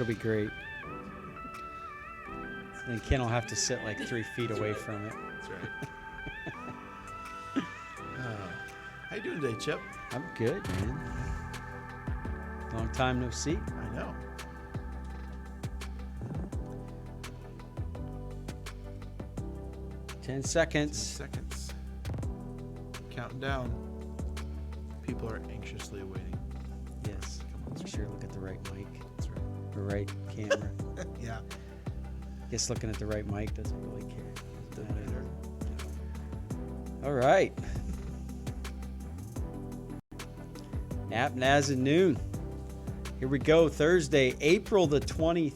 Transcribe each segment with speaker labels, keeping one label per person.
Speaker 1: It'll be great. Then Ken will have to sit like 3 feet away from it.
Speaker 2: That's right. How you doing today, Chip?
Speaker 1: I'm good, man. Long time no see.
Speaker 2: I know.
Speaker 1: Ten seconds.
Speaker 2: 10 seconds. Counting down. People are anxiously awaiting.
Speaker 1: Yes. Make sure look at the right mic.
Speaker 2: That's right.
Speaker 1: Or right camera.
Speaker 2: Yeah.
Speaker 1: Guess looking at the right mic doesn't really care.
Speaker 2: Doesn't matter.
Speaker 1: All right. NapNaz Noon. Here we go. Thursday, April the 20th.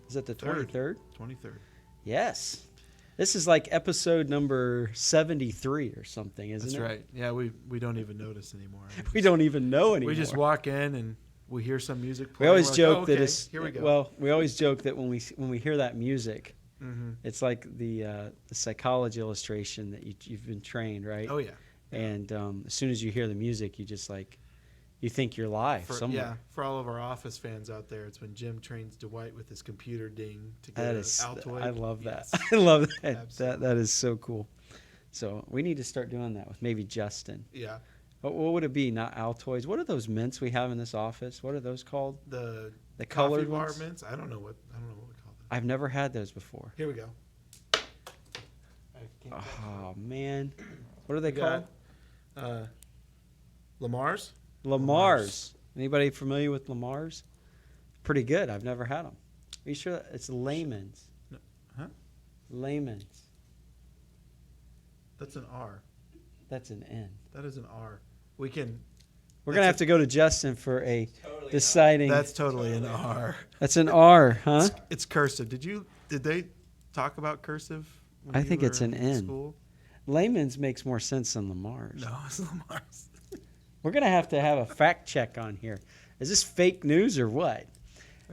Speaker 1: Is it the 23rd?
Speaker 2: 23rd.
Speaker 1: Yes. This is like episode number 73 or something, isn't it?
Speaker 2: That's right. Yeah, we don't even notice anymore.
Speaker 1: We don't even know anymore.
Speaker 2: We just walk in and we hear some music
Speaker 1: We
Speaker 2: playing.
Speaker 1: always
Speaker 2: We're
Speaker 1: joke
Speaker 2: like,
Speaker 1: that
Speaker 2: okay,
Speaker 1: it's
Speaker 2: here we go.
Speaker 1: Well, we always joke that when we hear that music,
Speaker 2: Mm-hmm.
Speaker 1: it's like the psychology illustration that you've been trained, right?
Speaker 2: Oh yeah.
Speaker 1: And as soon as you hear the music, you just like you think you're live somewhere.
Speaker 2: Yeah, for all of our Office fans out there, it's when Jim trains Dwight with his computer ding to get
Speaker 1: That
Speaker 2: an
Speaker 1: is,
Speaker 2: Altoid.
Speaker 1: I love that.
Speaker 2: Yes.
Speaker 1: I love that.
Speaker 2: Absolutely.
Speaker 1: That is so cool. So we need to start doing that with maybe Justin.
Speaker 2: Yeah.
Speaker 1: What would it be? Not Altoids. What are those mints we have in this office? What are those called?
Speaker 2: The
Speaker 1: colored
Speaker 2: coffee bar
Speaker 1: ones?
Speaker 2: mints. I don't know what we call them.
Speaker 1: I've never had those before.
Speaker 2: Here we go.
Speaker 1: Oh man, what are they
Speaker 2: We
Speaker 1: called?
Speaker 2: got Lamar's.
Speaker 1: Lamar's. Anybody familiar with Lamar's? Pretty good. I've never had them. Are you sure it's Layman's?
Speaker 2: No. Huh?
Speaker 1: Layman's.
Speaker 2: That's an R.
Speaker 1: That's an N.
Speaker 2: That is an R. We can.
Speaker 1: We're gonna have to go to Justin for a deciding.
Speaker 2: That's totally an R.
Speaker 1: That's an R, huh?
Speaker 2: It's cursive. Did they talk about cursive? when
Speaker 1: I
Speaker 2: you
Speaker 1: think it's
Speaker 2: were
Speaker 1: an
Speaker 2: in
Speaker 1: N.
Speaker 2: School?
Speaker 1: Layman's makes more sense than Lamar's.
Speaker 2: No, it's Lamar's.
Speaker 1: We're gonna have to have a fact check on here. Is this fake news or what?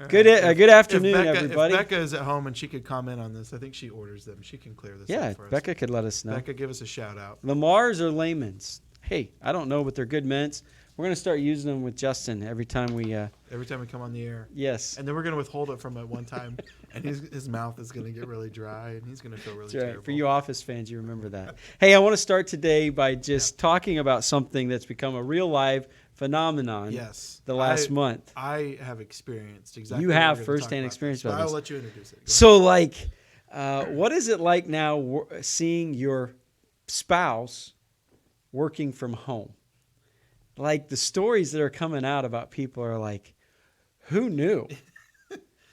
Speaker 2: All
Speaker 1: Good
Speaker 2: right.
Speaker 1: good afternoon,
Speaker 2: Becca,
Speaker 1: everybody.
Speaker 2: If Becca is at home and she could comment on this, I think she orders them. She can clear this
Speaker 1: Yeah,
Speaker 2: up for us.
Speaker 1: Becca could let us know.
Speaker 2: Becca, give us a shout out.
Speaker 1: Lamar's or Layman's? Hey, I don't know, but they're good mints. We're gonna start using them with Justin every time we.
Speaker 2: Every time we come on the air.
Speaker 1: Yes.
Speaker 2: And then we're going to withhold it from at one time, and his mouth is going to get really dry, and he's going to feel really
Speaker 1: That's right.
Speaker 2: terrible.
Speaker 1: For you Office fans, you remember that. Hey, I want to start today by just talking about something that's become a real live phenomenon.
Speaker 2: Yes.
Speaker 1: The last month.
Speaker 2: I have experienced exactly.
Speaker 1: You
Speaker 2: what
Speaker 1: have
Speaker 2: we're gonna talk
Speaker 1: firsthand
Speaker 2: about.
Speaker 1: experience
Speaker 2: But
Speaker 1: about
Speaker 2: I'll
Speaker 1: this.
Speaker 2: let you introduce it. Go
Speaker 1: So, like, what is it like now seeing your spouse working from home? Like, the stories that are coming out about people are like, who knew?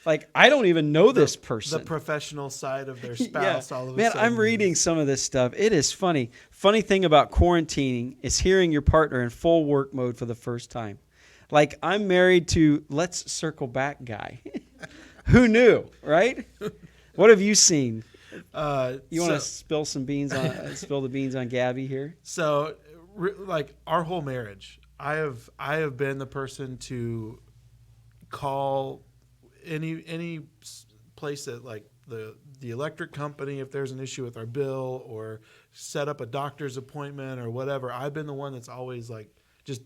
Speaker 1: Like, I don't even know this person.
Speaker 2: The professional side of their spouse. All of a
Speaker 1: Man,
Speaker 2: sudden
Speaker 1: I'm reading some of this stuff. It is funny. Funny thing about quarantining is hearing your partner in full work mode for the first time. Like, I'm married to let's circle back guy. Who knew, right? What have you seen? You want to spill some beans on spill the beans on Gabby here?
Speaker 2: So, like our whole marriage, I have been the person to call any place that like the electric company if there's an issue with our bill, or set up a doctor's appointment or whatever. I've been the one that's always like just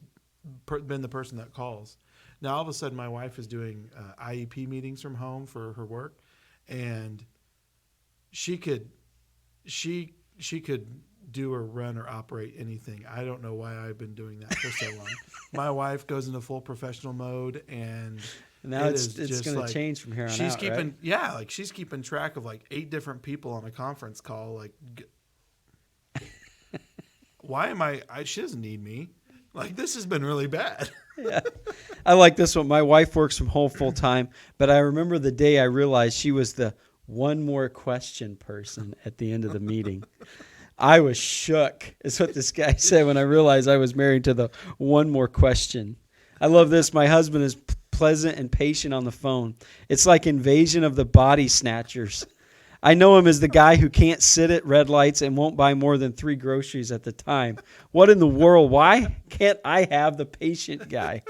Speaker 2: been the person that calls. Now all of a sudden my wife is doing IEP meetings from home for her work, and she could do or run or operate anything. I don't know why I've been doing that for so long. My wife goes into full professional mode, and
Speaker 1: Now it's going to change from here on
Speaker 2: she's
Speaker 1: out,
Speaker 2: keeping
Speaker 1: right?
Speaker 2: yeah, like she's keeping track of like 8 different people on a conference call. Like, why am I? She doesn't need me. Like, this has been really bad.
Speaker 1: Yeah. I like this one. My wife works from home full time, but I remember the day I realized she was the one more question person at the end of the meeting. I was shook, is what this guy said when I realized I was married to the one more question. I love this. My husband is pleasant and patient on the phone. It's like Invasion of the Body Snatchers. I know him as the guy who can't sit at red lights and won't buy more than 3 groceries at the time. What in the world? Why can't I have the patient guy?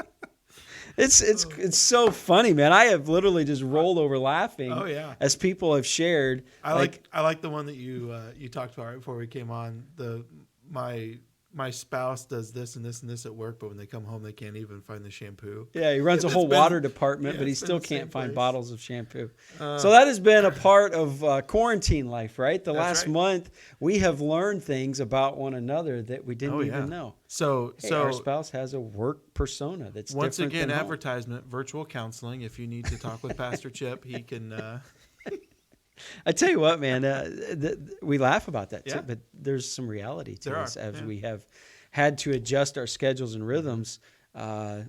Speaker 1: It's so funny, man. I have literally just rolled over laughing.
Speaker 2: Oh yeah,
Speaker 1: as people have shared.
Speaker 2: I like the one that you talked about right before we came on. My my spouse does this and this and this at work, but when they come home, they can't even find the shampoo.
Speaker 1: Yeah, he runs a
Speaker 2: It's
Speaker 1: whole
Speaker 2: been-
Speaker 1: water department,
Speaker 2: yeah,
Speaker 1: but he
Speaker 2: it's been
Speaker 1: still
Speaker 2: the same
Speaker 1: can't find
Speaker 2: place.
Speaker 1: bottles of shampoo.
Speaker 2: Uh,
Speaker 1: So that has been a part of quarantine life, right? The
Speaker 2: That's
Speaker 1: last
Speaker 2: right.
Speaker 1: month, we have learned things about one another that we didn't
Speaker 2: Oh,
Speaker 1: even
Speaker 2: yeah.
Speaker 1: know.
Speaker 2: So
Speaker 1: Hey, our spouse has a work persona that's
Speaker 2: once
Speaker 1: different
Speaker 2: again,
Speaker 1: than home.
Speaker 2: advertisement, virtual counseling. If you need to talk with Pastor Chip, he can.
Speaker 1: I tell you what, man, we laugh about that
Speaker 2: Yeah.
Speaker 1: too, but there's some reality to
Speaker 2: There
Speaker 1: this
Speaker 2: are,
Speaker 1: as
Speaker 2: yeah.
Speaker 1: we have had to adjust our schedules and rhythms.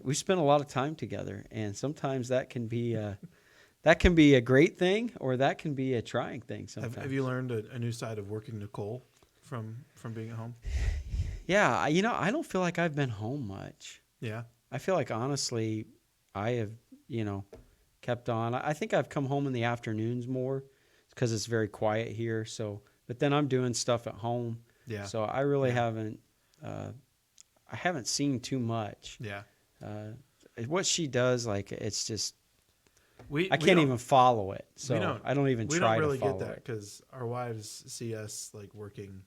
Speaker 1: We spend a lot of time together, and sometimes that can be a great thing, or that can be a trying thing. Sometimes.
Speaker 2: Have you learned a new side of working Nicole from being at home?
Speaker 1: Yeah, I don't feel like I've been home much.
Speaker 2: Yeah.
Speaker 1: I feel like honestly, I have kept on. I think I've come home in the afternoons more because it's very quiet here. So, but then I'm doing stuff at home.
Speaker 2: Yeah.
Speaker 1: So I really
Speaker 2: Yeah.
Speaker 1: haven't. I haven't seen too much.
Speaker 2: Yeah.
Speaker 1: What she does, like it's just
Speaker 2: We
Speaker 1: I can't even follow it.
Speaker 2: we
Speaker 1: So I don't even
Speaker 2: we
Speaker 1: try
Speaker 2: don't really
Speaker 1: to follow
Speaker 2: get that
Speaker 1: it.
Speaker 2: because our wives see us like working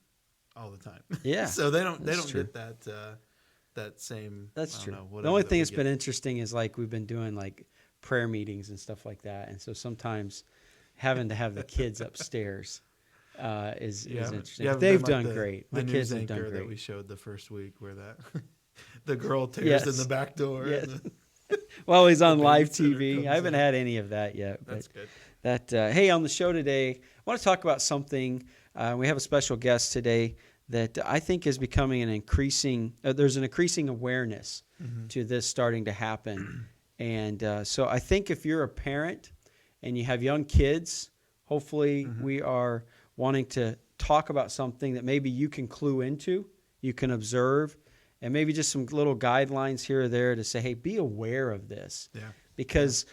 Speaker 2: all the time.
Speaker 1: Yeah,
Speaker 2: So they don't
Speaker 1: true.
Speaker 2: get that same.
Speaker 1: That's
Speaker 2: I don't
Speaker 1: true.
Speaker 2: know,
Speaker 1: The
Speaker 2: whatever
Speaker 1: only
Speaker 2: that
Speaker 1: thing
Speaker 2: we
Speaker 1: that's been
Speaker 2: get.
Speaker 1: interesting is like we've been doing like prayer meetings and stuff like that, and so sometimes having to have the kids upstairs is interesting.
Speaker 2: you
Speaker 1: But
Speaker 2: haven't
Speaker 1: they've
Speaker 2: been like
Speaker 1: done great. My
Speaker 2: the
Speaker 1: kids
Speaker 2: news
Speaker 1: have done
Speaker 2: anchor that we
Speaker 1: great.
Speaker 2: showed the first week where that the girl tears
Speaker 1: Yes.
Speaker 2: in the back door.
Speaker 1: Yes.
Speaker 2: And
Speaker 1: Well, he's on
Speaker 2: the
Speaker 1: live
Speaker 2: babysitter
Speaker 1: TV.
Speaker 2: comes
Speaker 1: I haven't
Speaker 2: in.
Speaker 1: had any of that yet. But
Speaker 2: That's good.
Speaker 1: hey, on the show today, I want to talk about something. We have a special guest today that I think is becoming an increasing. There's an increasing awareness to this starting to happen, and so I think if you're a parent and you have young kids, hopefully we are wanting to talk about something that maybe you can clue into, you can observe, and maybe just some little guidelines here or there to say, hey, be aware of this.
Speaker 2: Yeah.
Speaker 1: Because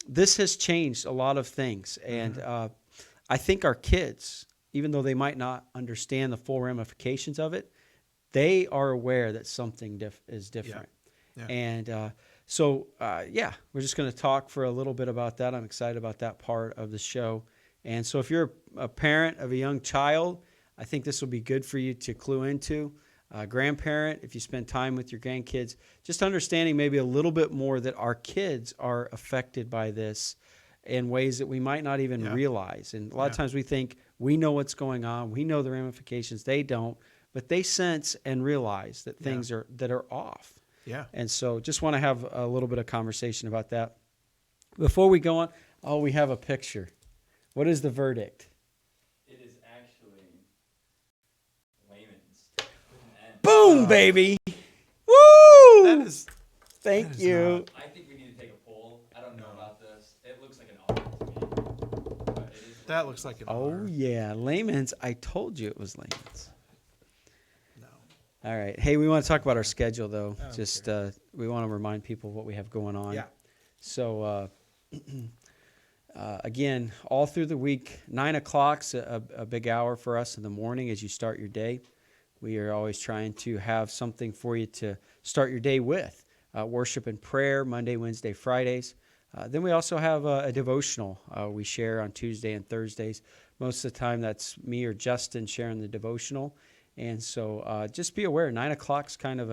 Speaker 1: this has changed a lot of things. And I think our kids, even though they might not understand the full ramifications of it, they are aware that something is different.
Speaker 2: Yeah.
Speaker 1: And so, we're just going to talk for a little bit about that. I'm excited about that part of the show. And so if you're a parent of a young child, I think this will be good for you to clue into. Grandparent, if you spend time with your grandkids, just understanding maybe a little bit more that our kids are affected by this in ways that we might not even realize. And a lot of times we think we know what's going on, we know the ramifications. They don't, but they sense and realize that things are off.
Speaker 2: Yeah.
Speaker 1: And so just want to have a little bit of conversation about that. Before we go on, we have a picture. What is the verdict?
Speaker 3: It is actually layman's with an N.
Speaker 1: Boom, baby. Woo!
Speaker 2: That is.
Speaker 1: Thank
Speaker 2: that is
Speaker 1: you.
Speaker 2: not-
Speaker 3: I think we need to take a poll. I don't know about this. It looks like an R to me. But it is
Speaker 2: That looks like an
Speaker 1: Oh,
Speaker 2: R.
Speaker 1: yeah. Layman's. I told you it was layman's.
Speaker 2: No.
Speaker 1: All right. Hey, we want to talk about our schedule, though.
Speaker 2: Oh,
Speaker 1: Just we want to remind people what we have going on.
Speaker 2: Yeah.
Speaker 1: So, again, all through the week, 9 o'clock's a big hour for us in the morning as you start your day. We are always trying to have something for you to start your day with. Worship and prayer, Monday, Wednesday, Fridays. Then we also have a devotional we share on Tuesday and Thursdays. Most of the time, that's me or Justin sharing the devotional. And so just be aware, 9 o'clock's kind of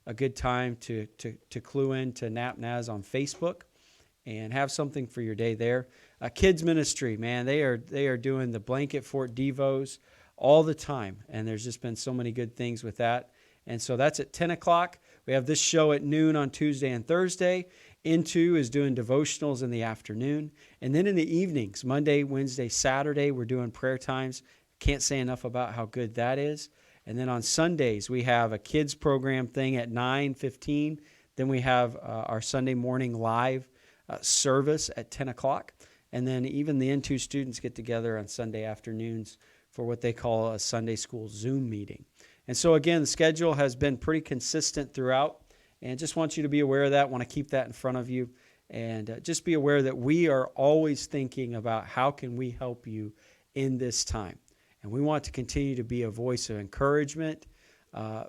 Speaker 1: a good time to clue in to NapNaz on Facebook and have something for your day there. Kids ministry, man, they are doing the Blanket Fort Devos all the time, and there's just been so many good things with that. And so that's at 10 o'clock. We have this show at noon on Tuesday and Thursday. Into is doing devotionals in the afternoon. And then in the evenings, Monday, Wednesday, Saturday, we're doing prayer times. Can't say enough about how good that is. And then on Sundays, we have a kids program thing at 9:15. Then we have our Sunday morning live service at 10 o'clock. And then even the N2 students get together on Sunday afternoons for what they call a Sunday school Zoom meeting. And so, again, the schedule has been pretty consistent throughout. And just want you to be aware of that, want to keep that in front of you. And just be aware that we are always thinking about how can we help you in this time. And we want to continue to be a voice of encouragement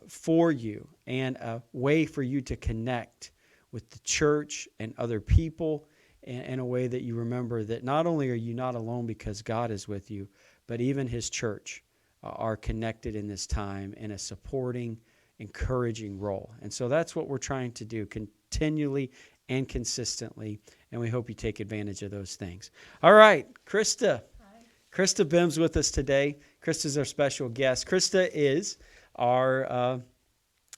Speaker 1: for you and a way for you to connect with the church and other people in a way that you remember that not only are you not alone because God is with you, but even His church are connected in this time in a supporting encouraging role. And so that's what we're trying to do continually and consistently. And we hope you take advantage of those things. All right, Krista.
Speaker 4: Hi.
Speaker 1: Krista Bim's with us today. Krista's our special guest. Krista is our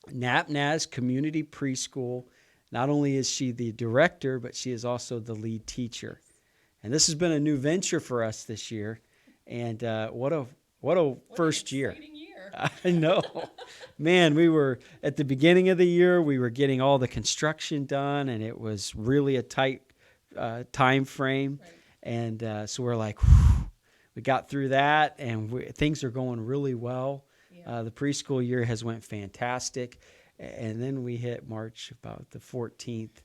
Speaker 1: NapNaz Community Preschool. Not only is she the director, but she is also the lead teacher. And this has been a new venture for us this year. And what a first year.
Speaker 4: Exciting year.
Speaker 1: I know. Man, we were at the beginning of the year, we were getting all the construction done, and it was really a tight time frame.
Speaker 4: Right.
Speaker 1: And so we're like, whew, we got through that, and things are going really well.
Speaker 4: Yeah.
Speaker 1: The preschool year has went fantastic. And then we hit March about the 14th,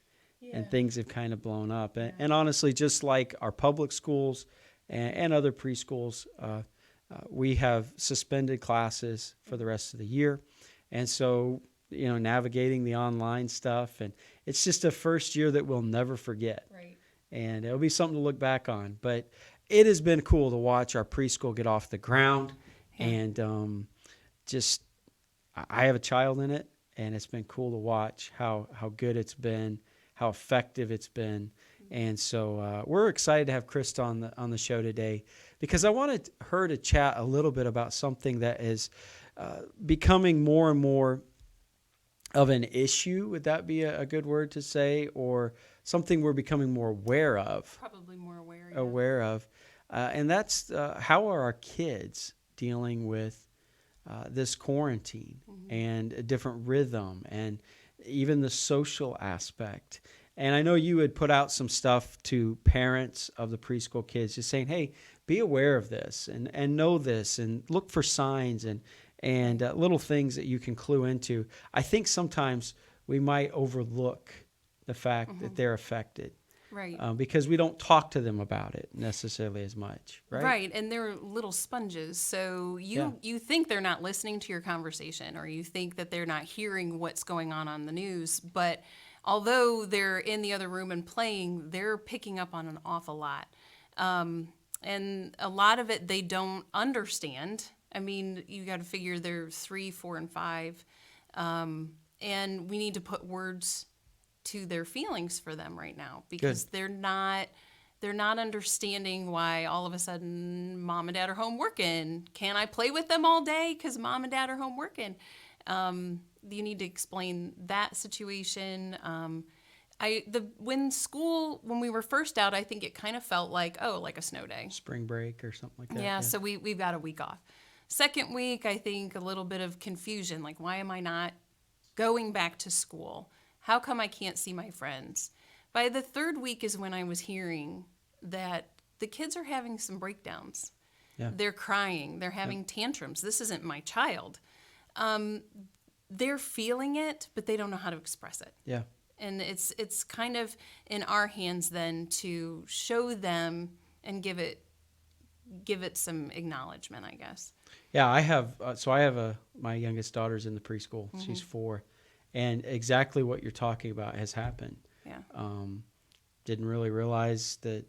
Speaker 1: and things have kind of blown up. And honestly, just like our public schools and other preschools, we have suspended classes for the rest of the year. And so, navigating the online stuff, and it's just a first year that we'll never forget.
Speaker 4: Right.
Speaker 1: And it'll be something to look back on. But it has been cool to watch our preschool get off the ground.
Speaker 4: Yeah.
Speaker 1: And I have a child in it, and it's been cool to watch how good it's been, how effective it's been. And so we're excited to have Krista on the show today, because I wanted her to chat a little bit about something that is becoming more and more of an issue. Would that be a good word to say? Or something we're becoming more aware of?
Speaker 4: Probably more aware.
Speaker 1: And that's how are our kids dealing with this quarantine and a different rhythm and even the social aspect. And I know you had put out some stuff to parents of the preschool kids just saying, hey, be aware of this and know this and look for signs and little things that you can clue into. I think sometimes we might overlook the fact that they're affected.
Speaker 4: Right.
Speaker 1: Because we don't talk to them about it necessarily as much, right?
Speaker 4: Right, and they're little sponges. So you think they're not listening to your conversation, or you think that they're not hearing what's going on the news. But although they're in the other room and playing, they're picking up on an awful lot. And a lot of it they don't understand. I mean, you got to figure they're 3, 4, and 5. And we need to put words to their feelings for them right now, because they're not understanding why all of a sudden mom and dad are home working. Can I play with them all day because mom and dad are home working? You need to explain that situation. When we were first out, I think it kind of felt like a snow day,
Speaker 1: Spring break or something like that.
Speaker 4: yeah. So we've got a week off. Second week, I think a little bit of confusion, like, why am I not going back to school? How come I can't see my friends? By the third week is when I was hearing that the kids are having some breakdowns.
Speaker 1: Yeah.
Speaker 4: They're crying. They're having tantrums. This isn't my child. They're feeling it, but they don't know how to express it.
Speaker 1: Yeah.
Speaker 4: And it's kind of in our hands then to show them and give it some acknowledgement, I guess.
Speaker 1: Yeah, I have. My youngest daughter's in the preschool. She's 4. And exactly what you're talking about has happened.
Speaker 4: Yeah.
Speaker 1: Didn't really realize that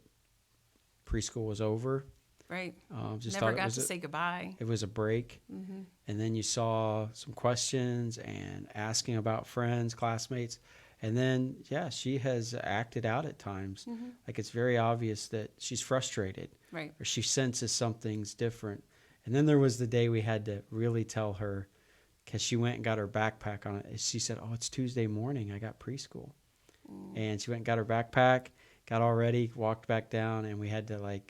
Speaker 1: preschool was over.
Speaker 4: Right.
Speaker 1: Just
Speaker 4: Never
Speaker 1: thought
Speaker 4: got to say goodbye.
Speaker 1: it was a break. And then you saw some questions and asking about friends, classmates. And then, she has acted out at times. Like, it's very obvious that she's frustrated.
Speaker 4: Right.
Speaker 1: Or she senses something's different. And then there was the day we had to really tell her, because she went and got her backpack on it. She said, it's Tuesday morning. I got preschool. And she went and got her backpack, got all ready, walked back down, and we had to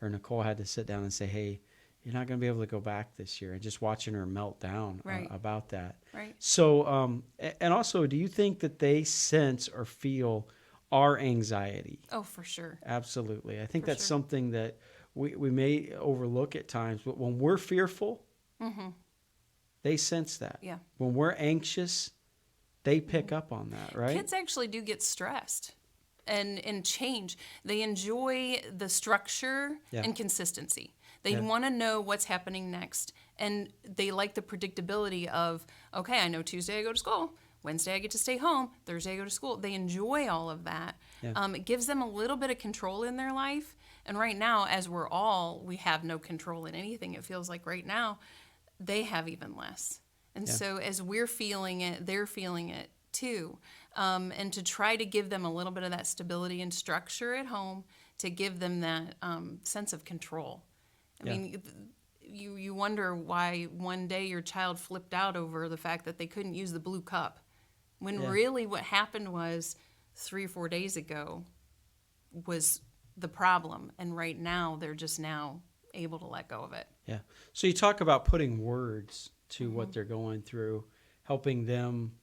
Speaker 1: Nicole had to sit down and say, hey, you're not going to be able to go back this year. And just watching her melt down about that.
Speaker 4: Right.
Speaker 1: So, and also, do you think that they sense or feel our anxiety?
Speaker 4: Oh, for sure.
Speaker 1: Absolutely. I think
Speaker 4: For
Speaker 1: that's
Speaker 4: sure.
Speaker 1: something that we may overlook at times. But when we're fearful, they sense that.
Speaker 4: Yeah.
Speaker 1: When we're anxious, they pick up on that, right?
Speaker 4: Kids actually do get stressed and change. They enjoy the structure and consistency. They want to know what's happening next. And they like the predictability of, okay, I know Tuesday I go to school. Wednesday I get to stay home. Thursday I go to school. They enjoy all of that.
Speaker 1: Yeah.
Speaker 4: It gives them a little bit of control in their life. And right now, as we have no control in anything, it feels like right now, they have even less. And
Speaker 1: Yeah.
Speaker 4: so as we're feeling it, they're feeling it too. And to try to give them a little bit of that stability and structure at home to give them that sense of control. I
Speaker 1: Yeah.
Speaker 4: mean, you wonder why one day your child flipped out over the fact that they couldn't use the blue cup, when
Speaker 1: Yeah.
Speaker 4: really what happened was 3 or 4 days ago was the problem, and right now they're just now able to let go of it.
Speaker 1: Yeah. So you talk about putting words to what they're going through, helping them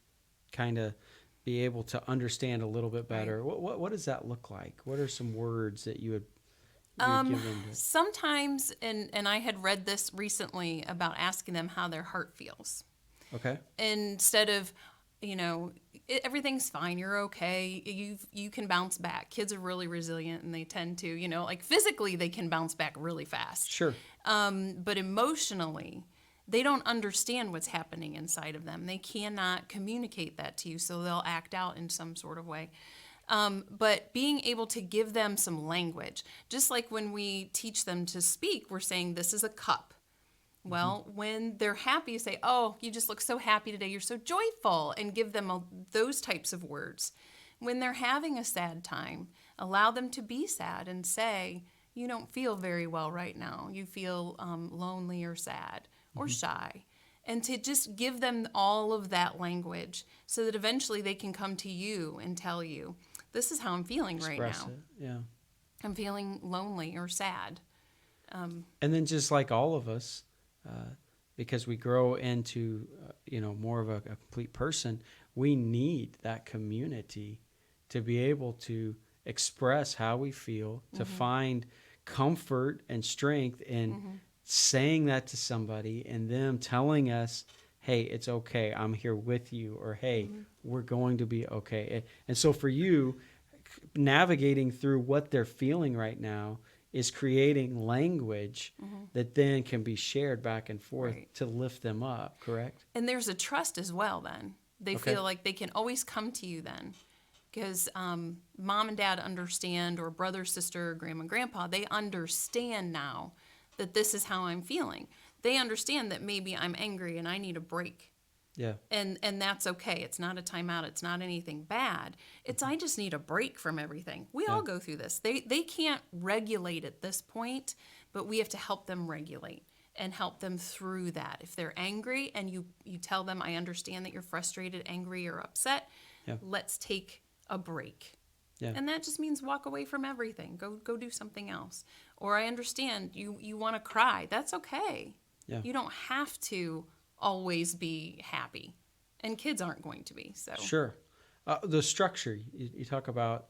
Speaker 1: kind of be able to understand a little bit better. What does that look like? What are some words that you would give them to?
Speaker 4: Sometimes, and I had read this recently about asking them how their heart feels.
Speaker 1: Okay.
Speaker 4: Instead of, everything's fine, you're okay, you can bounce back. Kids are really resilient, and they tend to, like physically they can bounce back really fast.
Speaker 1: Sure.
Speaker 4: But emotionally, they don't understand what's happening inside of them. They cannot communicate that to you, so they'll act out in some sort of way. But being able to give them some language, just like when we teach them to speak, we're saying this is a cup. Well, when they're happy, you say, oh, you just look so happy today, you're so joyful, and give them those types of words. When they're having a sad time, allow them to be sad and say, you don't feel very well right now. You feel lonely or sad or shy. And to just give them all of that language so that eventually they can come to you and tell you, this is how I'm feeling right
Speaker 1: Express
Speaker 4: now.
Speaker 1: it. Yeah.
Speaker 4: I'm feeling lonely or sad.
Speaker 1: And then just like all of us, because we grow into more of a complete person, we need that community to be able to express how we feel, to find comfort and strength in saying that to somebody and them telling us, hey, it's okay, I'm here with you, or hey, we're going to be okay. And so for you, navigating through what they're feeling right now is creating language that then can be shared back and forth to lift them up, correct?
Speaker 4: And there's a trust as well then. They
Speaker 1: Okay.
Speaker 4: feel like they can always come to you then. Because mom and dad understand, or brother, sister, grandma, and grandpa, they understand now that this is how I'm feeling. They understand that maybe I'm angry and I need a break.
Speaker 1: Yeah.
Speaker 4: And that's okay. It's not a timeout. It's not anything bad. It's I just need a break from everything. We all go through this. They can't regulate at this point, but we have to help them regulate and help them through that. If they're angry and you tell them, I understand that you're frustrated, angry, or upset, let's take a break.
Speaker 1: Yeah.
Speaker 4: And that just means walk away from everything. Go do something else. Or I understand you want to cry. That's okay.
Speaker 1: Yeah.
Speaker 4: You don't have to always be happy, and kids aren't going to be. So
Speaker 1: Sure. The structure you talk about,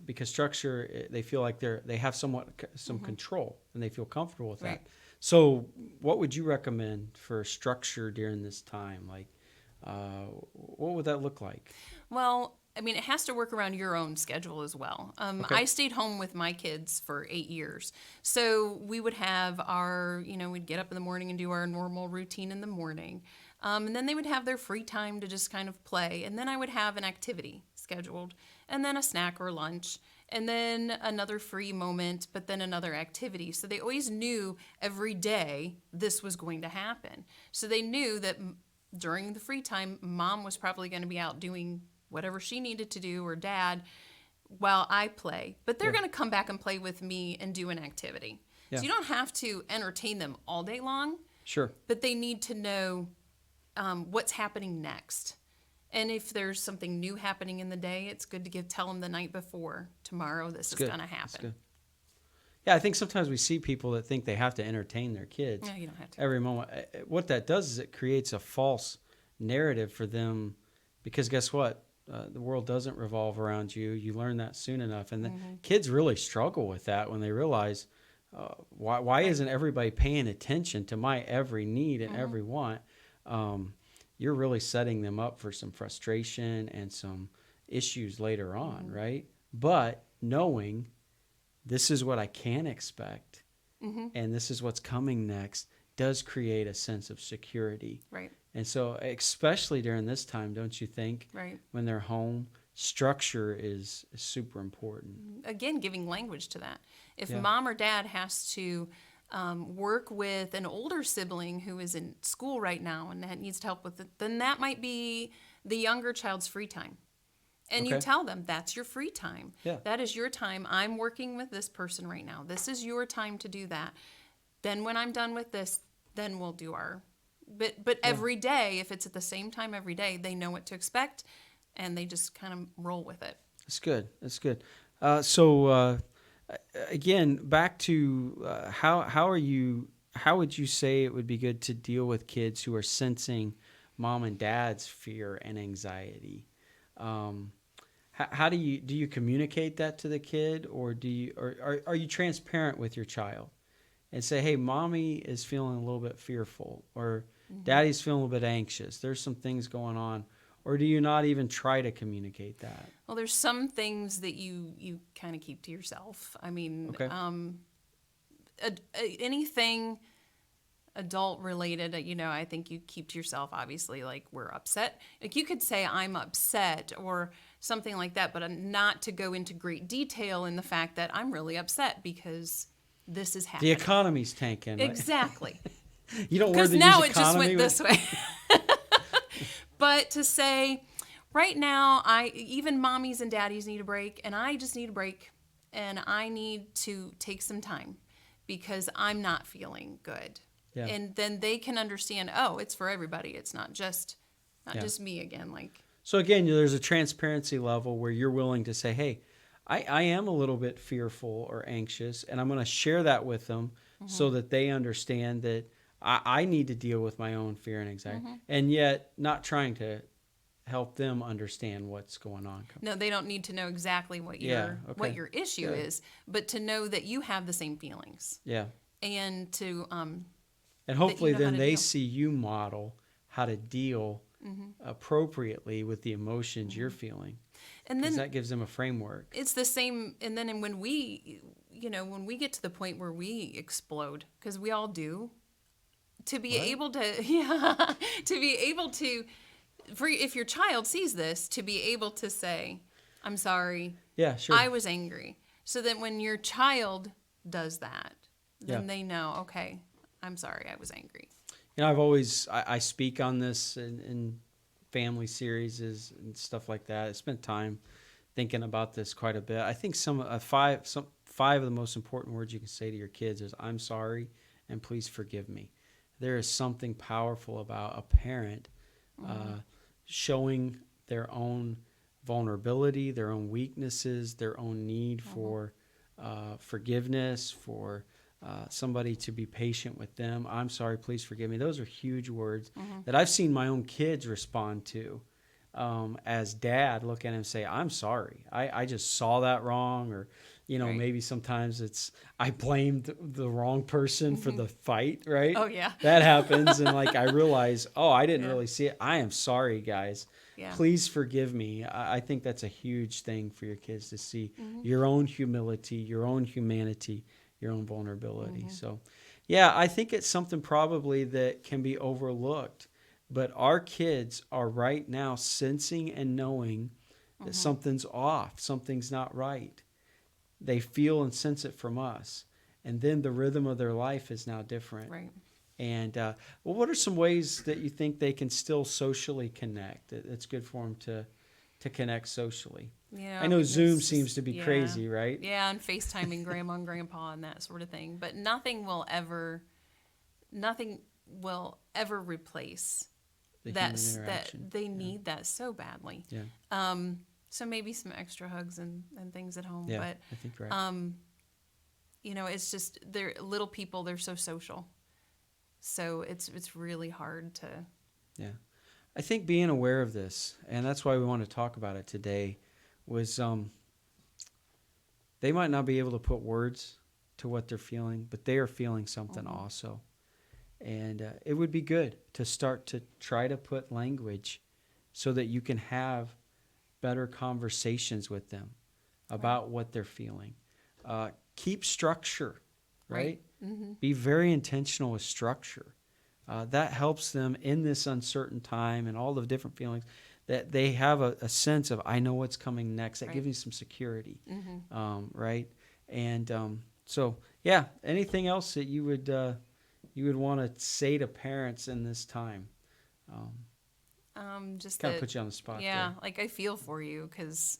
Speaker 1: because structure, they feel like they have some control, and they feel comfortable with
Speaker 4: Right.
Speaker 1: that. So what would you recommend for structure during this time? Like, what would that look like?
Speaker 4: Well, I mean, it has to work around your own schedule as well.
Speaker 1: Okay.
Speaker 4: I stayed home with my kids for 8 years. So we would have we'd get up in the morning and do our normal routine in the morning. And then they would have their free time to just kind of play. And then I would have an activity scheduled, and then a snack or lunch, and then another free moment, but then another activity. So they always knew every day this was going to happen. So they knew that during the free time, mom was probably going to be out doing whatever she needed to do, or dad, while I play. But they're going to come back and play with me and do an activity.
Speaker 1: Yeah.
Speaker 4: So you don't have to entertain them all day long,
Speaker 1: Sure.
Speaker 4: but they need to know what's happening next. And if there's something new happening in the day, it's good to tell them the night before, tomorrow this is
Speaker 1: Good.
Speaker 4: going to
Speaker 1: That's
Speaker 4: happen.
Speaker 1: good. Yeah, I think sometimes we see people that think they have to entertain their kids
Speaker 4: No, you don't have to.
Speaker 1: every moment. What that does is it creates a false narrative for them, because guess what? The world doesn't revolve around you. You learn that soon enough. And the kids really struggle with that when they realize, why isn't everybody paying attention to my every need and every want? You're really setting them up for some frustration and some issues later on, right? But knowing this is what I can expect and this is what's coming next does create a sense of security.
Speaker 4: Right.
Speaker 1: And so, especially during this time, don't you think,
Speaker 4: Right.
Speaker 1: when they're home, structure is super important.
Speaker 4: Again, giving language to that. If
Speaker 1: Yeah.
Speaker 4: mom or dad has to work with an older sibling who is in school right now and that needs help with it, then that might be the younger child's free time. And you
Speaker 1: Okay.
Speaker 4: tell them that's your free time.
Speaker 1: Yeah.
Speaker 4: That is your time. I'm working with this person right now. This is your time to do that. Then when I'm done with this, then we'll do our. But every day, if it's at the same time every day, they know what to expect, and they just kind of roll with it.
Speaker 1: That's good. That's good. So again, back to how would you say it would be good to deal with kids who are sensing mom and dad's fear and anxiety? How do you communicate that to the kid, or are you transparent with your child and say, hey, mommy is feeling a little bit fearful, or daddy's feeling a little bit anxious, there's some things going on, or do you not even try to communicate that?
Speaker 4: Well, there's some things that you kind of keep to yourself. I mean,
Speaker 1: Okay.
Speaker 4: Anything adult related, I think you keep to yourself. Obviously, like we're upset. Like you could say I'm upset or something like that, but not to go into great detail in the fact that I'm really upset because this is
Speaker 1: The
Speaker 4: happening.
Speaker 1: economy's tanking. Right?
Speaker 4: Exactly.
Speaker 1: You don't
Speaker 4: Because
Speaker 1: word the
Speaker 4: now
Speaker 1: use
Speaker 4: it just
Speaker 1: economy
Speaker 4: went this way. But to say, right now, even mommies and daddies need a break, and I just need a break, and I need to take some time because I'm not feeling good.
Speaker 1: Yeah.
Speaker 4: And then they can understand, oh, it's for everybody. It's not just
Speaker 1: Yeah.
Speaker 4: just me again. Like,
Speaker 1: So again, there's a transparency level where you're willing to say, hey, I am a little bit fearful or anxious, and I'm going to share that with them so that they understand that I need to deal with my own fear and anxiety, and yet not trying to help them understand what's going on.
Speaker 4: no, they don't need to know exactly what
Speaker 1: Yeah,
Speaker 4: what
Speaker 1: okay.
Speaker 4: your issue
Speaker 1: Good.
Speaker 4: is, but to know that you have the same feelings
Speaker 1: Yeah.
Speaker 4: and to
Speaker 1: And hopefully
Speaker 4: know how
Speaker 1: then
Speaker 4: to
Speaker 1: they
Speaker 4: deal.
Speaker 1: see you model how to deal appropriately with the emotions you're feeling,
Speaker 4: and
Speaker 1: because
Speaker 4: then
Speaker 1: that gives them a framework.
Speaker 4: it's the same. And then when we get to the point where we explode, because we all do, to be
Speaker 1: What?
Speaker 4: able to, yeah, to be able to, if your child sees this, to be able to say, I'm sorry,
Speaker 1: Yeah, sure.
Speaker 4: I was angry. So that when your child does that, then
Speaker 1: Yeah.
Speaker 4: they know, okay, I'm sorry, I was angry.
Speaker 1: You know, I speak on this in family series and stuff like that. I spent time thinking about this quite a bit. I think five of the most important words you can say to your kids is I'm sorry and please forgive me. There is something powerful about a parent showing their own vulnerability, their own weaknesses, their own need for forgiveness, for somebody to be patient with them. I'm sorry, please forgive me. Those are huge words that I've seen my own kids respond to as dad, look at him and say, I'm sorry. I just saw that wrong. Or,
Speaker 4: Right.
Speaker 1: maybe sometimes it's I blamed the wrong person for the fight, right?
Speaker 4: Oh, yeah.
Speaker 1: That happens. And like I realize, I didn't
Speaker 4: Yeah.
Speaker 1: really see it. I am sorry, guys.
Speaker 4: Yeah.
Speaker 1: Please forgive me. I think that's a huge thing for your kids to see your own humility, your own humanity, your own vulnerability. So, yeah, I think it's something probably that can be overlooked. But our kids are right now sensing and knowing that something's off, something's not right. They feel and sense it from us. And then the rhythm of their life is now different.
Speaker 4: Right.
Speaker 1: And what are some ways that you think they can still socially connect? It's good for them to connect socially.
Speaker 4: Yeah,
Speaker 1: I know
Speaker 4: it's
Speaker 1: Zoom
Speaker 4: just-
Speaker 1: seems to be
Speaker 4: yeah.
Speaker 1: crazy, right?
Speaker 4: Yeah, and FaceTiming grandma and grandpa and that sort of thing. But nothing will ever replace
Speaker 1: The
Speaker 4: that
Speaker 1: human
Speaker 4: that
Speaker 1: interaction.
Speaker 4: they need that so badly.
Speaker 1: Yeah,
Speaker 4: So maybe some extra hugs and things at home.
Speaker 1: yeah,
Speaker 4: But
Speaker 1: I think you're right.
Speaker 4: it's just they're little people. They're so social. So it's really hard to.
Speaker 1: Yeah. I think being aware of this, and that's why we want to talk about it today, was they might not be able to put words to what they're feeling, but they are feeling something also. And it would be good to start to try to put language so that you can have better conversations with them about what they're feeling. Keep structure, right? Be very intentional with structure. That helps them in this uncertain time and all the different feelings that they have a sense of, I know what's coming next. That
Speaker 4: Right.
Speaker 1: gives you some security, right? And So yeah, anything else that you would want to say to parents in this time?
Speaker 4: Just
Speaker 1: Kind of
Speaker 4: that,
Speaker 1: put you on the spot
Speaker 4: yeah,
Speaker 1: there.
Speaker 4: like I feel for you because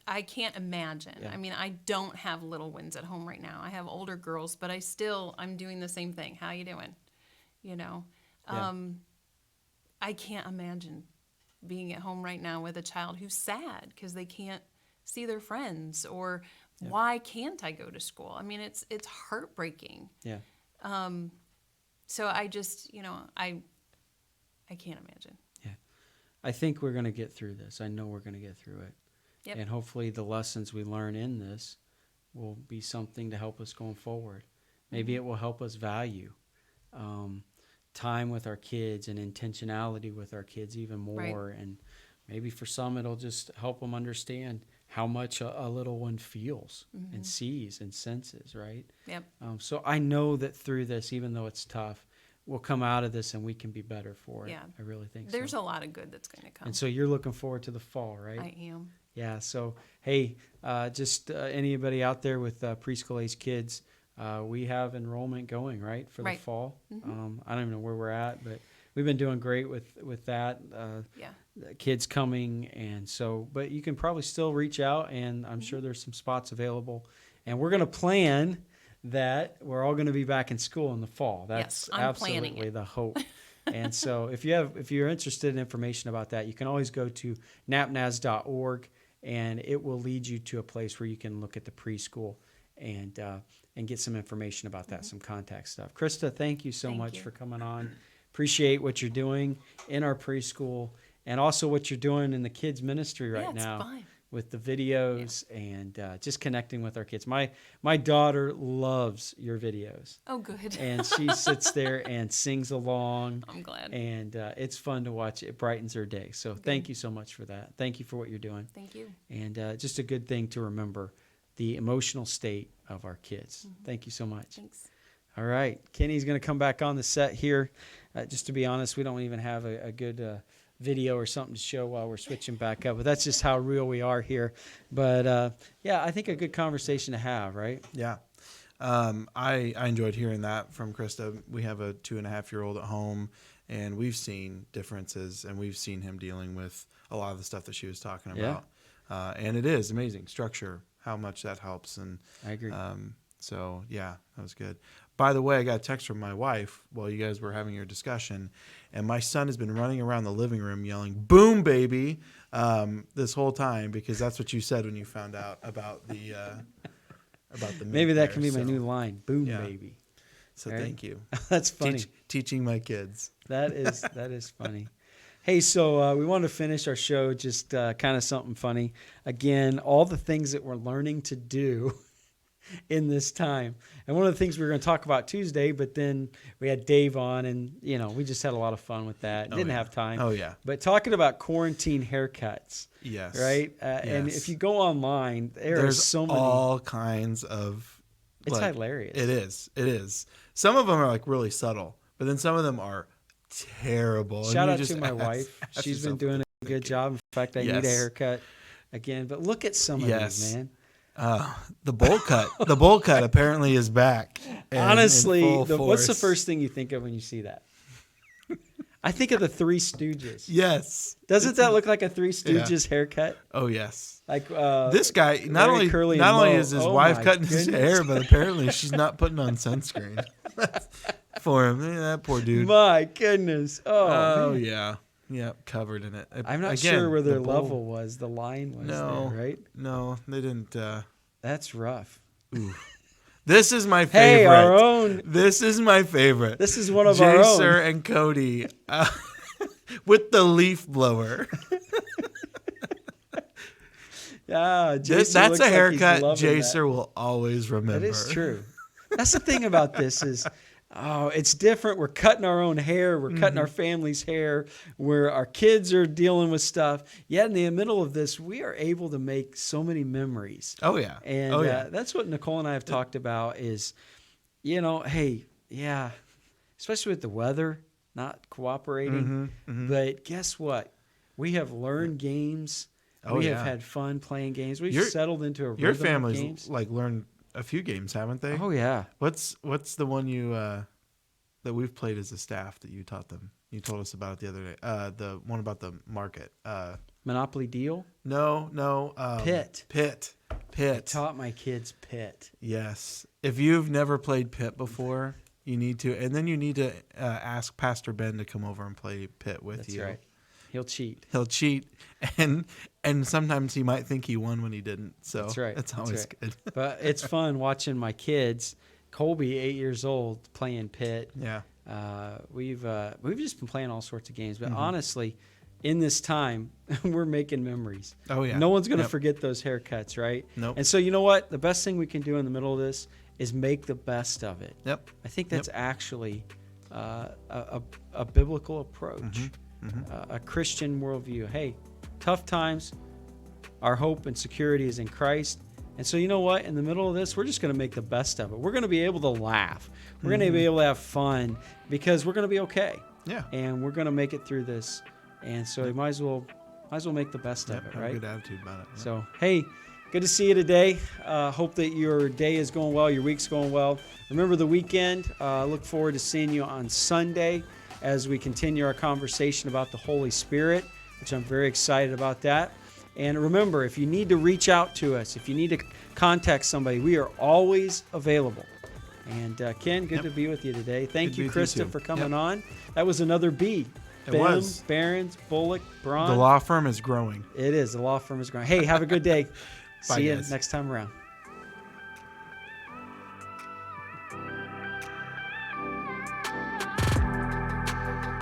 Speaker 4: I can't imagine.
Speaker 1: Yeah.
Speaker 4: I mean, I don't have little ones at home right now. I have older girls, but I'm doing the same thing. How you doing? You know,
Speaker 1: Yeah.
Speaker 4: I can't imagine being at home right now with a child who's sad because they can't see their friends, or why can't I go to school? I mean, it's heartbreaking.
Speaker 1: Yeah.
Speaker 4: So I just, I can't imagine.
Speaker 1: Yeah. I think we're going to get through this. I know we're going to get through it.
Speaker 4: Yep.
Speaker 1: And hopefully the lessons we learn in this will be something to help us going forward. Maybe it will help us value time with our kids and intentionality with our kids even more.
Speaker 4: Right.
Speaker 1: And maybe for some, it'll just help them understand how much a little one feels and sees and senses, right?
Speaker 4: Yep.
Speaker 1: So I know that through this, even though it's tough, we'll come out of this and we can be better for it.
Speaker 4: Yeah.
Speaker 1: I really think
Speaker 4: There's
Speaker 1: so.
Speaker 4: a lot of good that's going to come.
Speaker 1: And so you're looking forward to the fall, right?
Speaker 4: I am.
Speaker 1: Yeah. So, hey, anybody out there with preschool age kids, we have enrollment going, right, for the
Speaker 4: Right.
Speaker 1: fall. I don't even know where we're at, but we've been doing great with that.
Speaker 4: Yeah.
Speaker 1: Kids coming, and so, but you can probably still reach out, and I'm sure there's some spots available. And we're going to plan that we're all going to be back in school in the fall. That's
Speaker 4: Yes, I'm planning
Speaker 1: absolutely
Speaker 4: it.
Speaker 1: the hope. And so if you're interested in information about that, you can always go to napnaz.org, and it will lead you to a place where you can look at the preschool and get some information about that, some contact stuff. Krista, thank you so
Speaker 4: Thank
Speaker 1: much
Speaker 4: you.
Speaker 1: for coming on. Appreciate what you're doing in our preschool and also what you're doing in the kids ministry right
Speaker 4: Yeah, it's
Speaker 1: now
Speaker 4: fun.
Speaker 1: with the videos and just connecting with our kids. My daughter loves your videos,
Speaker 4: Oh, good.
Speaker 1: and she sits there and sings along,
Speaker 4: I'm glad.
Speaker 1: and it's fun to watch. It brightens her day. So thank you so much for that. Thank you for what you're doing,
Speaker 4: Thank you.
Speaker 1: and just a good thing to remember, the emotional state of our kids. Thank you so much.
Speaker 4: Thanks.
Speaker 1: All right. Kenny's going to come back on the set here. Just to be honest, we don't even have a good video or something to show while we're switching back up, but that's just how real we are here. But yeah, I think a good conversation to have, right?
Speaker 2: Yeah. I enjoyed hearing that from Krista. We have a 2.5-year-old at home, and we've seen differences, and we've seen him dealing with a lot of the stuff that she was talking about. And it is amazing structure, how much that helps. And
Speaker 1: I agree.
Speaker 2: so, yeah, that was good. By the way, I got a text from my wife while you guys were having your discussion, and my son has been running around the living room yelling, "Boom, baby," this whole time, because that's what you said when you found out about the
Speaker 1: Maybe that
Speaker 2: there.
Speaker 1: can be my
Speaker 2: So-
Speaker 1: new line, "Boom,
Speaker 2: Yeah.
Speaker 1: baby."
Speaker 2: So
Speaker 1: Right?
Speaker 2: thank you.
Speaker 1: That's funny.
Speaker 2: Teaching my kids.
Speaker 1: That is funny. Hey, so we wanted to finish our show just kind of something funny. Again, all the things that we're learning to do in this time. And one of the things we were going to talk about Tuesday, but then we had Dave on, and we just had a lot of fun with that.
Speaker 2: Oh,
Speaker 1: Didn't
Speaker 2: yeah.
Speaker 1: have time.
Speaker 2: Oh, yeah.
Speaker 1: But talking about quarantine haircuts,
Speaker 2: Yes.
Speaker 1: right? And
Speaker 2: Yes.
Speaker 1: if you go online, there's
Speaker 2: There's
Speaker 1: so many.
Speaker 2: all kinds of.
Speaker 1: It's hilarious.
Speaker 2: It is. It is. Some of them are like really subtle, but then some of them are terrible. And
Speaker 1: Shout
Speaker 2: you
Speaker 1: out
Speaker 2: just
Speaker 1: to my
Speaker 2: ask
Speaker 1: wife. She's been
Speaker 2: yourself,
Speaker 1: doing a good job. In fact, I need a
Speaker 2: Yes.
Speaker 1: haircut again. But look at some of
Speaker 2: Yes.
Speaker 1: these, man.
Speaker 2: The bowl cut. The bowl cut apparently is back. in
Speaker 1: Honestly,
Speaker 2: full
Speaker 1: what's the
Speaker 2: force.
Speaker 1: first thing you think of when you see that? I think of the Three Stooges.
Speaker 2: Yes.
Speaker 1: Doesn't that look like a Three Stooges haircut?
Speaker 2: Oh yes.
Speaker 1: Like
Speaker 2: This guy not
Speaker 1: very
Speaker 2: only
Speaker 1: curly
Speaker 2: not
Speaker 1: and
Speaker 2: only
Speaker 1: low.
Speaker 2: is his
Speaker 1: Oh
Speaker 2: wife
Speaker 1: my
Speaker 2: cutting his
Speaker 1: goodness.
Speaker 2: hair, but apparently she's not putting on sunscreen for him. That poor dude.
Speaker 1: My goodness. Oh, man.
Speaker 2: yeah. Yeah, covered in it.
Speaker 1: I'm not
Speaker 2: Again,
Speaker 1: sure where
Speaker 2: the
Speaker 1: their
Speaker 2: bowl-
Speaker 1: level was. The line was
Speaker 2: No.
Speaker 1: there, right?
Speaker 2: No, they didn't.
Speaker 1: That's rough.
Speaker 2: This is my favorite.
Speaker 1: Hey, our own.
Speaker 2: This is my favorite.
Speaker 1: This is one of our own.
Speaker 2: Jacer and Cody with the leaf blower.
Speaker 1: Yeah, Jason
Speaker 2: That's
Speaker 1: looks
Speaker 2: a
Speaker 1: like he's
Speaker 2: haircut
Speaker 1: loving
Speaker 2: Jacer will always remember.
Speaker 1: That is true. That's the thing about this is, it's different. We're cutting our own hair. We're cutting our family's hair. Where our kids are dealing with stuff. Yet in the middle of this, we are able to make so many memories.
Speaker 2: Oh yeah.
Speaker 1: And
Speaker 2: oh yeah.
Speaker 1: that's what Nicole and I have talked about is, hey, yeah, especially with the weather not cooperating. But guess what? We have learned games.
Speaker 2: Oh,
Speaker 1: we
Speaker 2: yeah.
Speaker 1: have had fun playing games. We've
Speaker 2: Your-
Speaker 1: settled into a
Speaker 2: Your
Speaker 1: rhythm of
Speaker 2: family's
Speaker 1: games.
Speaker 2: like learned a few games, haven't they?
Speaker 1: Oh yeah.
Speaker 2: What's the one you that we've played as a staff that you taught them? You told us about it the other day. The one about the market.
Speaker 1: Monopoly Deal.
Speaker 2: No.
Speaker 1: Pit.
Speaker 2: Pit.
Speaker 1: Taught my kids Pit.
Speaker 2: Yes. If you've never played Pit before, you need to, and then you need to ask Pastor Ben to come over and play Pit with
Speaker 1: That's
Speaker 2: you.
Speaker 1: right. He'll cheat.
Speaker 2: He'll cheat, and sometimes he might think he won when he didn't. So
Speaker 1: That's right.
Speaker 2: That's
Speaker 1: That's
Speaker 2: always
Speaker 1: right.
Speaker 2: good.
Speaker 1: But it's fun watching my kids. Colby, 8 years old, playing Pit.
Speaker 2: Yeah.
Speaker 1: We've just been playing all sorts of games. But
Speaker 2: Mm-hmm.
Speaker 1: honestly, in this time, we're making memories.
Speaker 2: Oh yeah.
Speaker 1: No one's going to
Speaker 2: Yep.
Speaker 1: forget those haircuts, right?
Speaker 2: Nope.
Speaker 1: And so you know what? The best thing we can do in the middle of this is make the best of it.
Speaker 2: Yep.
Speaker 1: I think that's actually a biblical approach, a Christian worldview. Hey, tough times, our hope and security is in Christ. And so you know what? In the middle of this, we're just going to make the best of it. We're going to be able to laugh. We're going to be able to have fun because we're going to be okay.
Speaker 2: Yeah.
Speaker 1: And we're going to make it through this. And so you might as well make the best of it,
Speaker 2: Have
Speaker 1: right?
Speaker 2: a good attitude about it. Yeah.
Speaker 1: So, hey, good to see you today. Hope that your day is going well, your week's going well. Remember the weekend. Look forward to seeing you on Sunday as we continue our conversation about the Holy Spirit, which I'm very excited about that. And remember, if you need to reach out to us, if you need to contact somebody, we are always available. And Ken, good to be with you today. Thank
Speaker 2: Good to
Speaker 1: you,
Speaker 2: be with you
Speaker 1: Krista,
Speaker 2: too.
Speaker 1: for coming on. That was another B.
Speaker 2: It
Speaker 1: Bim,
Speaker 2: was.
Speaker 1: Barons, Bullock, Braun.
Speaker 2: The law firm is growing.
Speaker 1: It is. The law firm is growing. Hey, have a good day.
Speaker 2: Bye,
Speaker 1: See you
Speaker 2: guys.
Speaker 1: next time around.